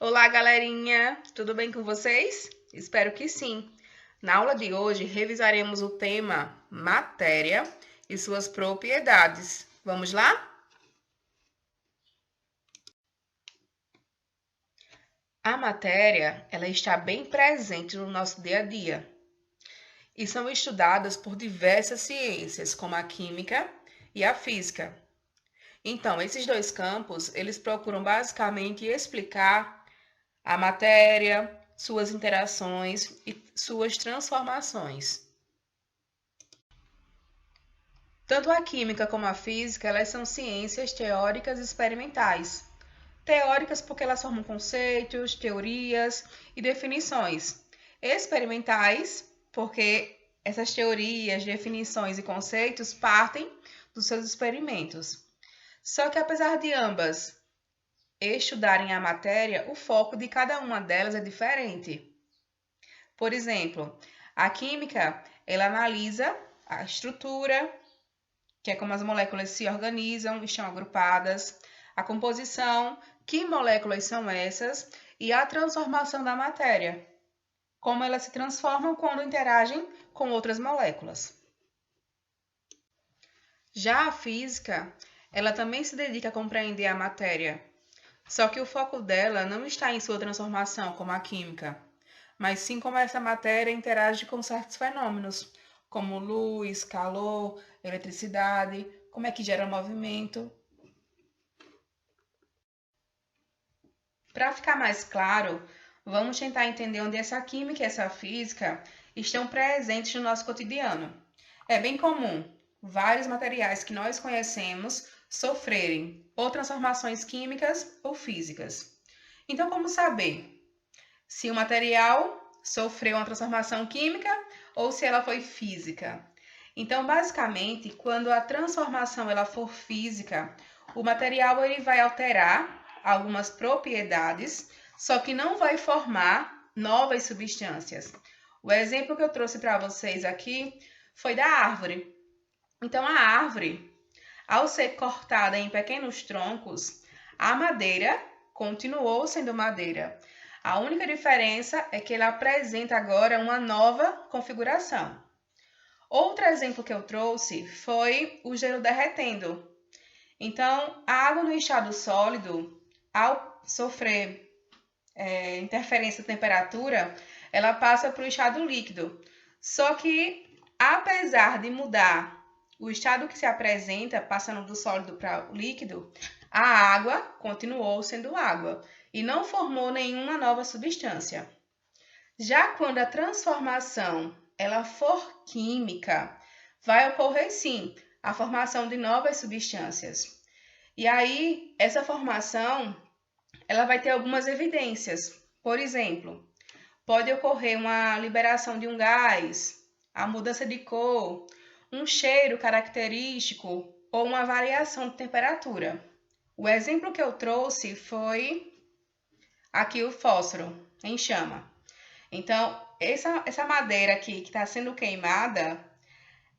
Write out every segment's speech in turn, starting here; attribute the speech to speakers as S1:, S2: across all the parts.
S1: Olá, galerinha! Tudo bem com vocês? Espero que sim. Na aula de hoje, revisaremos o tema matéria e suas propriedades. Vamos lá? A matéria, ela está bem presente no nosso dia a dia e são estudadas por diversas ciências, como a química e a física. Então, esses dois campos, eles procuram basicamente explicar a matéria, suas interações e suas transformações. Tanto a química como a física, elas são ciências teóricas e experimentais. Teóricas porque elas formam conceitos, teorias e definições. Experimentais porque essas teorias, definições e conceitos partem dos seus experimentos. Só que apesar de ambas estudarem a matéria, o foco de cada uma delas é diferente. Por exemplo, a química, ela analisa a estrutura, que é como as moléculas se organizam, estão agrupadas, a composição, que moléculas são essas, e a transformação da matéria, como elas se transformam quando interagem com outras moléculas. Já a física, ela também se dedica a compreender a matéria, só que o foco dela não está em sua transformação, como a química, mas sim como essa matéria interage com certos fenômenos, como luz, calor, eletricidade, como é que gera movimento. Para ficar mais claro, vamos tentar entender onde essa química e essa física estão presentes no nosso cotidiano. É bem comum vários materiais que nós conhecemos sofrerem ou transformações químicas ou físicas. Então, como saber se o material sofreu uma transformação química ou se ela foi física? Então, basicamente, quando a transformação ela for física, o material ele vai alterar algumas propriedades, só que não vai formar novas substâncias. O exemplo que eu trouxe para vocês aqui foi da árvore. Então, a árvore, ao ser cortada em pequenos troncos, a madeira continuou sendo madeira. A única diferença é que ela apresenta agora uma nova configuração. Outro exemplo que eu trouxe foi o gelo derretendo. Então, a água no estado sólido, ao sofrer interferência de temperatura, ela passa para o estado líquido. Só que, apesar de mudar o estado que se apresenta, passando do sólido para o líquido, a água continuou sendo água e não formou nenhuma nova substância. Já quando a transformação ela for química, vai ocorrer sim a formação de novas substâncias. E aí, essa formação ela vai ter algumas evidências. Por exemplo, pode ocorrer uma liberação de um gás, a mudança de cor, um cheiro característico ou uma variação de temperatura. O exemplo que eu trouxe foi aqui o fósforo em chama. Então, essa madeira aqui que está sendo queimada,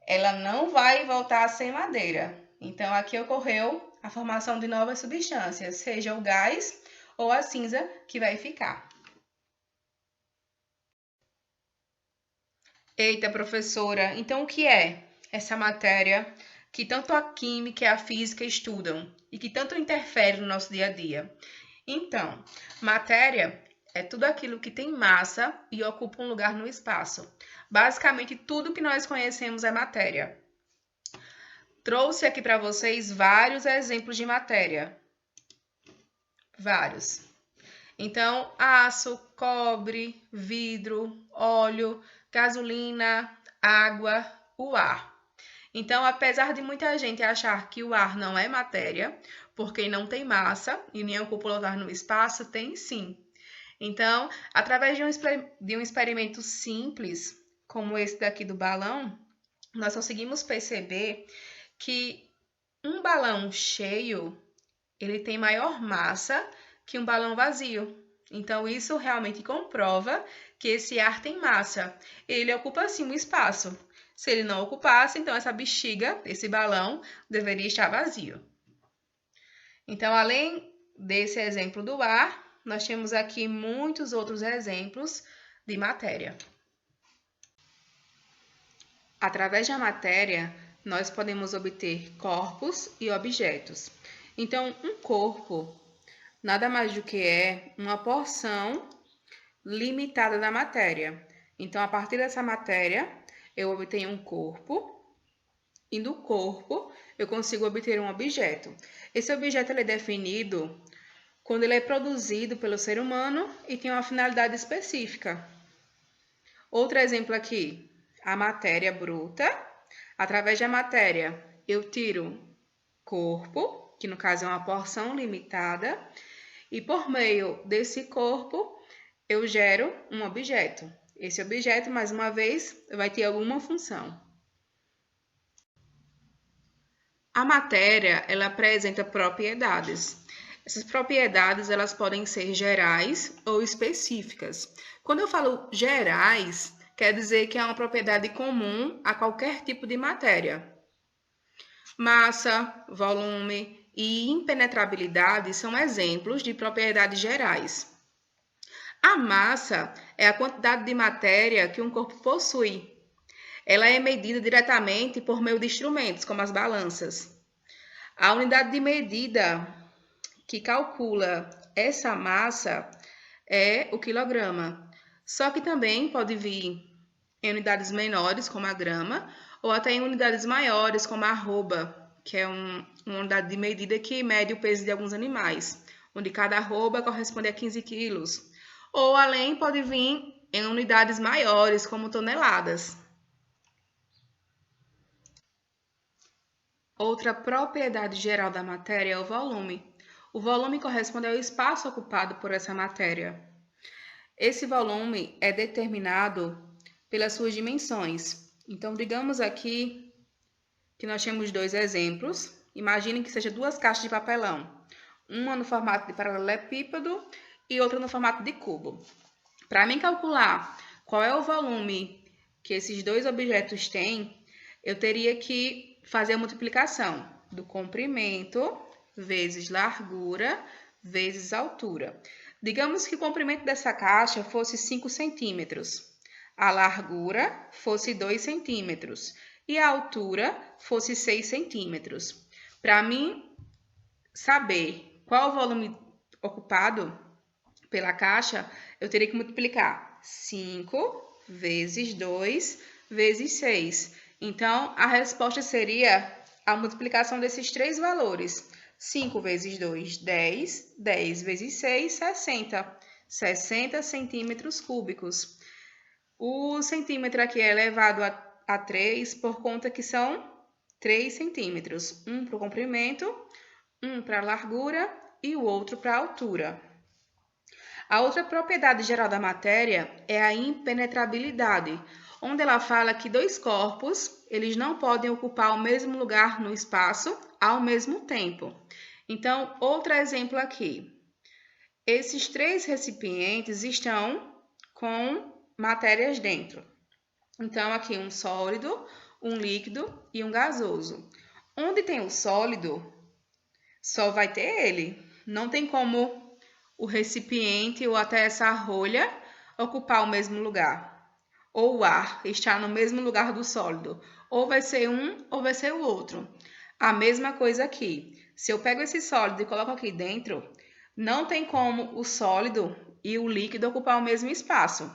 S1: ela não vai voltar a ser madeira. Então, aqui ocorreu a formação de novas substâncias, seja o gás ou a cinza que vai ficar. Eita, professora, então o que é essa matéria que tanto a química e a física estudam e que tanto interfere no nosso dia a dia? Então, matéria é tudo aquilo que tem massa e ocupa um lugar no espaço. Basicamente, tudo que nós conhecemos é matéria. Trouxe aqui para vocês vários exemplos de matéria. Vários. Então, aço, cobre, vidro, óleo, gasolina, água, o ar. Então, apesar de muita gente achar que o ar não é matéria, porque não tem massa e nem ocupa lugar no espaço, tem sim. Então, através de um experimento simples, como esse daqui do balão, nós conseguimos perceber que um balão cheio, ele tem maior massa que um balão vazio. Então, isso realmente comprova que esse ar tem massa. Ele ocupa, sim, um espaço. Se ele não ocupasse, então essa bexiga, esse balão, deveria estar vazio. Então, além desse exemplo do ar, nós temos aqui muitos outros exemplos de matéria. Através da matéria, nós podemos obter corpos e objetos. Então, um corpo nada mais do que é uma porção limitada da matéria. Então, a partir dessa matéria, eu obtenho um corpo, e do corpo eu consigo obter um objeto. Esse objeto ele é definido quando ele é produzido pelo ser humano e tem uma finalidade específica. Outro exemplo aqui, a matéria bruta. Através da matéria, eu tiro corpo, que no caso é uma porção limitada, e por meio desse corpo, eu gero um objeto. Esse objeto, mais uma vez, vai ter alguma função. A matéria, ela apresenta propriedades. Essas propriedades, elas podem ser gerais ou específicas. Quando eu falo gerais, quer dizer que é uma propriedade comum a qualquer tipo de matéria. Massa, volume e impenetrabilidade são exemplos de propriedades gerais. A massa é a quantidade de matéria que um corpo possui. Ela é medida diretamente por meio de instrumentos, como as balanças. A unidade de medida que calcula essa massa é o quilograma. Só que também pode vir em unidades menores, como a grama, ou até em unidades maiores, como a arroba, que é uma unidade de medida que mede o peso de alguns animais, onde cada arroba corresponde a 15 quilos. Ou além pode vir em unidades maiores, como toneladas. Outra propriedade geral da matéria é o volume. O volume corresponde ao espaço ocupado por essa matéria. Esse volume é determinado pelas suas dimensões. Então, digamos aqui que nós temos dois exemplos. Imaginem que sejam duas caixas de papelão. Uma no formato de paralelepípedo e outra no formato de cubo. Para mim calcular qual é o volume que esses dois objetos têm, eu teria que fazer a multiplicação do comprimento vezes largura vezes altura. Digamos que o comprimento dessa caixa fosse 5 centímetros, a largura fosse 2 centímetros e a altura fosse 6 centímetros. Para mim saber qual o volume ocupado pela caixa, eu teria que multiplicar 5 vezes 2 vezes 6. Então, a resposta seria a multiplicação desses três valores. 5 vezes 2, 10. 10 vezes 6, 60. 60 centímetros cúbicos. O centímetro aqui é elevado a 3 por conta que são 3 centímetros. Um para o comprimento, um para a largura e o outro para a altura. A outra propriedade geral da matéria é a impenetrabilidade, onde ela fala que dois corpos, eles não podem ocupar o mesmo lugar no espaço ao mesmo tempo. Então, outro exemplo aqui. Esses três recipientes estão com matérias dentro. Então, aqui um sólido, um líquido e um gasoso. Onde tem o sólido, só vai ter ele. Não tem como o recipiente ou até essa rolha ocupar o mesmo lugar. Ou o ar estar no mesmo lugar do sólido. Ou vai ser um ou vai ser o outro. A mesma coisa aqui. Se eu pego esse sólido e coloco aqui dentro, não tem como o sólido e o líquido ocupar o mesmo espaço.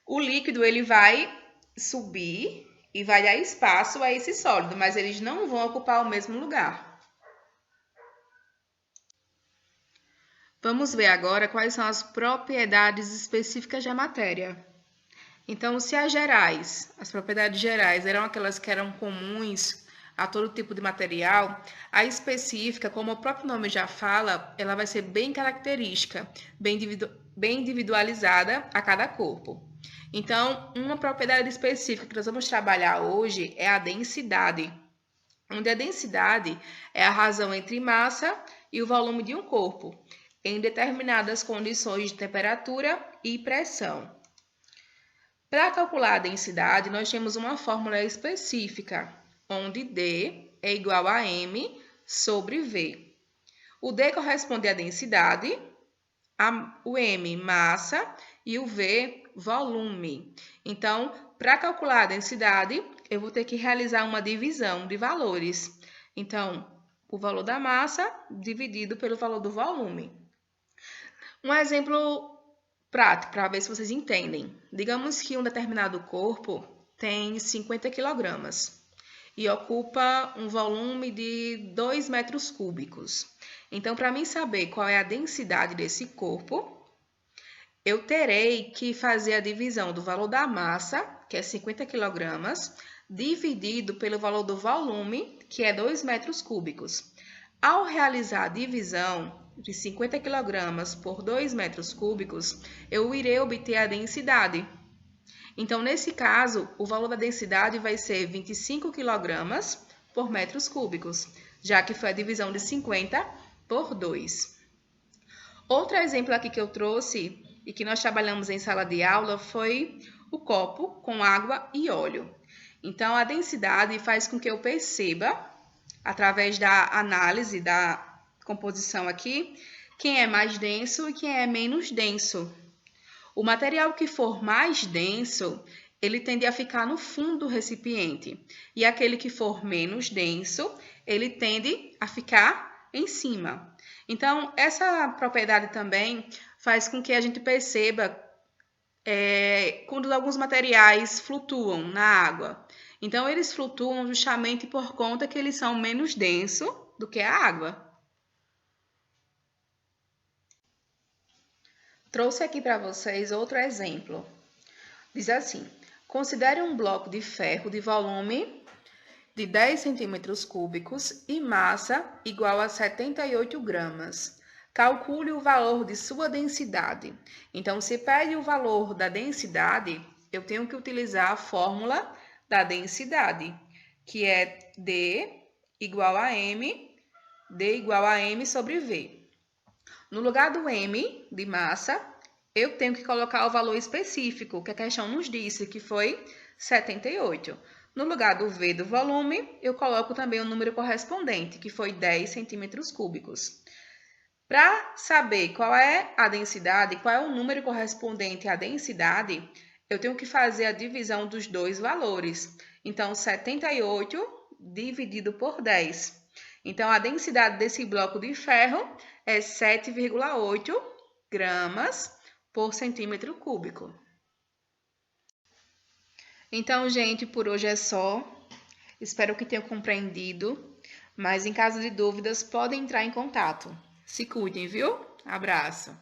S1: O líquido ele vai subir e vai dar espaço a esse sólido, mas eles não vão ocupar o mesmo lugar. Vamos ver agora quais são as propriedades específicas da matéria. Então, se as gerais, as propriedades gerais eram aquelas que eram comuns a todo tipo de material, a específica, como o próprio nome já fala, ela vai ser bem característica, bem individualizada a cada corpo. Então, uma propriedade específica que nós vamos trabalhar hoje é a densidade, onde a densidade é a razão entre massa e o volume de um corpo, em determinadas condições de temperatura e pressão. Para calcular a densidade, nós temos uma fórmula específica, onde D é igual a M sobre V. O D corresponde à densidade o M, massa, e o V, volume. Então, para calcular a densidade, eu vou ter que realizar uma divisão de valores. Então, o valor da massa dividido pelo valor do volume. Um exemplo prático, para ver se vocês entendem. Digamos que um determinado corpo tem 50 quilogramas e ocupa um volume de 2 metros cúbicos. Então, para mim saber qual é a densidade desse corpo, eu terei que fazer a divisão do valor da massa, que é 50 quilogramas, dividido pelo valor do volume, que é 2 metros cúbicos. Ao realizar a divisão de 50 kg por 2 metros cúbicos, eu irei obter a densidade. Então, nesse caso, o valor da densidade vai ser 25 kg por metros cúbicos, já que foi a divisão de 50 por 2. Outro exemplo aqui que eu trouxe e que nós trabalhamos em sala de aula foi o copo com água e óleo. Então, a densidade faz com que eu perceba, através da análise da composição aqui, quem é mais denso e quem é menos denso. O material que for mais denso, ele tende a ficar no fundo do recipiente. E aquele que for menos denso, ele tende a ficar em cima. Então, essa propriedade também faz com que a gente perceba quando alguns materiais flutuam na água. Então, eles flutuam justamente por conta que eles são menos densos do que a água. Trouxe aqui para vocês outro exemplo. Diz assim: considere um bloco de ferro de volume de 10 centímetros cúbicos e massa igual a 78 gramas. Calcule o valor de sua densidade. Então, se pede o valor da densidade, eu tenho que utilizar a fórmula da densidade, que é D igual a M, D igual a M sobre V. No lugar do M, de massa, eu tenho que colocar o valor específico, que a questão nos disse, que foi 78. No lugar do V do volume, eu coloco também o número correspondente, que foi 10 centímetros cúbicos. Para saber qual é a densidade, qual é o número correspondente à densidade, eu tenho que fazer a divisão dos dois valores. Então, 78 dividido por 10. Então, a densidade desse bloco de ferro é 7,8 gramas por centímetro cúbico. Então, gente, por hoje é só. Espero que tenham compreendido. Mas, em caso de dúvidas, podem entrar em contato. Se cuidem, viu? Abraço!